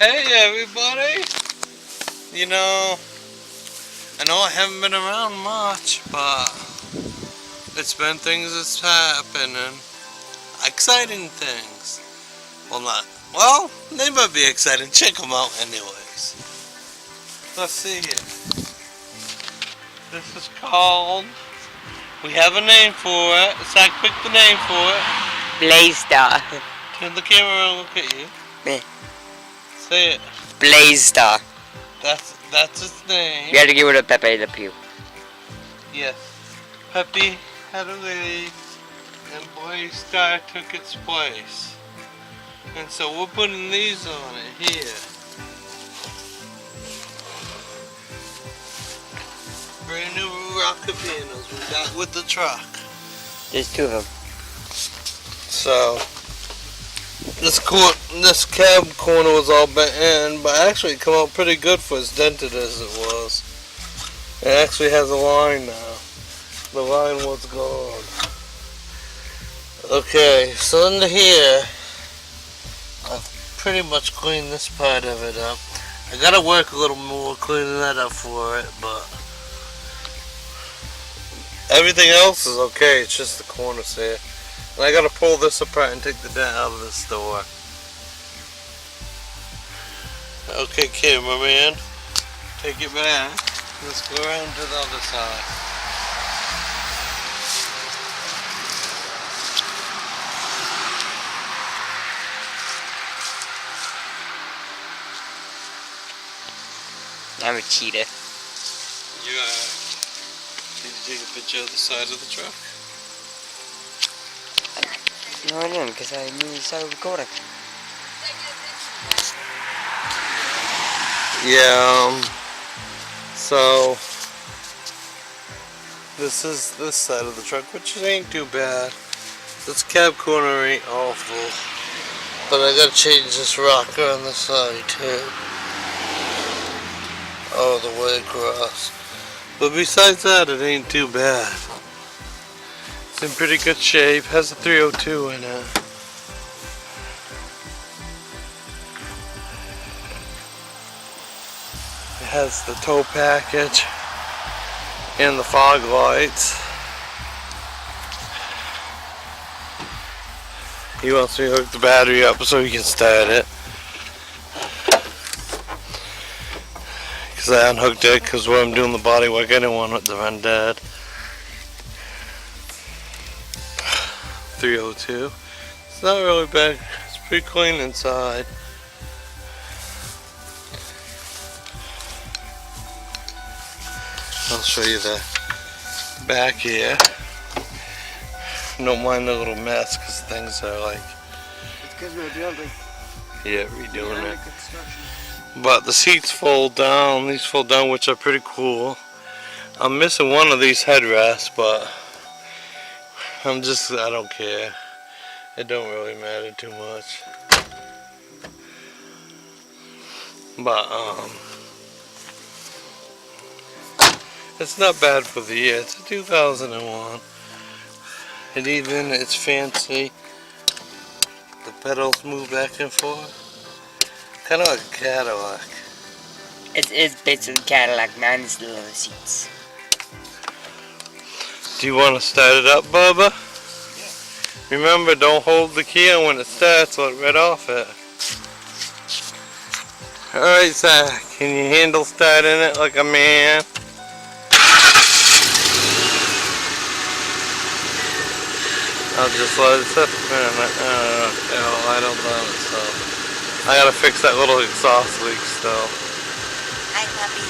Hey everybody! You know, I know I haven't been around much, but it's been things that's happening. Exciting things. Well, they might be exciting. Check them out anyways. Let's see here. This is called, we have a name for it. Zach picked the name for it. PLACE.CHECK. Turn the camera around and look at you. Me. Say it. PLACE.CHECK. That's its name. You have to give it a Pepe Le Pew. Yes. Peppy had a leave, and PLACE.CHECK took its place. And so we're putting these on it here. Brand new rocker panels we got with the truck. There's two of them. So this cab corner was all bent in, but actually it come out pretty good for as dented as it was. It actually has a line now. The line was gone. Okay, so under here, I've pretty much cleaned this part of it up. I gotta work a little more cleaning that up for it, but everything else is okay. It's just the corners here. And I gotta pull this apart and take the dent out of this door. Okay, cameraman, take it back. Let's go around to the other side. I'm a cheetah. Did you take a picture of the side of the truck? No, I didn't, because I knew you started recording. Yeah, so this is this side of the truck, which ain't too bad. This cab corner ain't awful, but I gotta change this rocker on the side too, all the way across. But besides that, it ain't too bad. It's in pretty good shape. Has a 302 in it. It has the tow package and the fog lights. He wants me to hook the battery up so he can start it. Because I unhooked it because when I'm doing the body work, I didn't want it to run dead. 302. It's not really bad. It's pretty clean inside. I'll show you the back here. Don't mind the little mess because things are like. It's because we're building. Yeah, redoing it. But the seats fold down. These fold down, which are pretty cool. I'm missing one of these headrests, but I don't care. It don't really matter too much. But it's not bad for the year. It's a 2001. It's fancy. The pedals move back and forth. Kind of like a Cadillac. It's basically Cadillac, minus the leather seats. Do you want to start it up, Bubba? Yeah. Remember, don't hold the key on when it starts, let it right off it. Alright, Zach, can you handle starting it like a man? I'll just let it sit for a minute. I don't know, so I gotta fix that little exhaust leak still. Hi, puppy.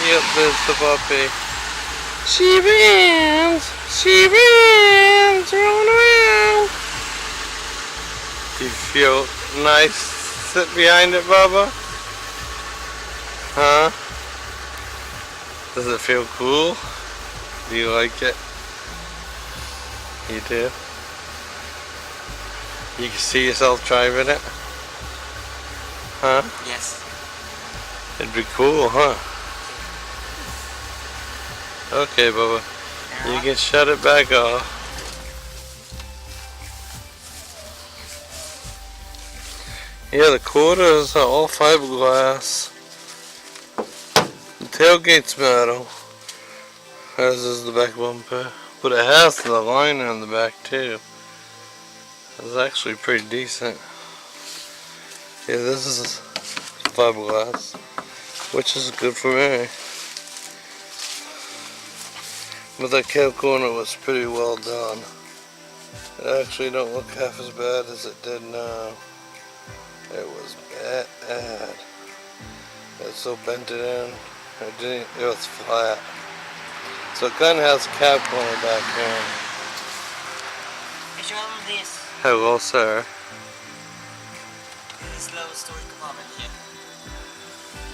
Yep, there's the puppy. She runs rolling around. Do you feel nice sit behind it, Bubba? Huh? Does it feel cool? Do you like it? You do? You can see yourself driving it? Huh? Yes. It'd be cool, huh? Okay, Bubba. You can shut it back off. Yeah, the quarters are all fiberglass. The tailgate's metal, as is the back bumper. But it has the liner on the back too. It's actually pretty decent. Yeah, this is fiberglass, which is good for me. But that cab corner was pretty well done. It actually don't look half as bad as it did now. It was bad. It's so bent it in. It was flat. So it kind of has a cab corner back here. Show them this. Hello, sir. This little storage compartment here.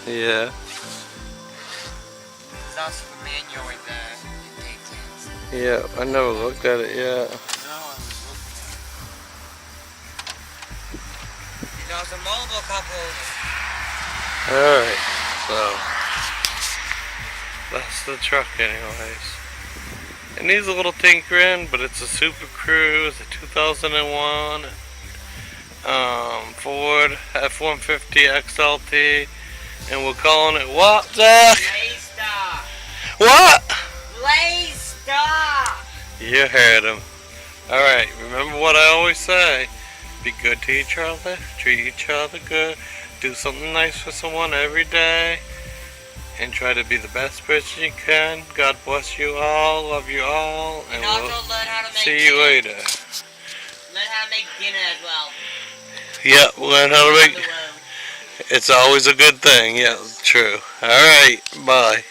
Yeah. There's also the manual with the intake tanks. Yeah, I never looked at it yet. No, I was looking at it. There's a mobile couple. Alright, so that's the truck anyways. It needs a little tinkering, but it's a Super Cruise, a 2001 Ford F-150 XLT, and we're calling it what, Zach? Blaze.CHECK. What? Blaze.CHECK. You heard him. Alright, remember what I always say. Be good to each other, treat each other good, do something nice for someone every day, and try to be the best person you can. God bless you all, love you all, and also we'll learn how to make see you later. Learn how to make dinner as well. Yeah, learn how to On the make. road. It's always a good thing. Yeah, true. Alright, bye.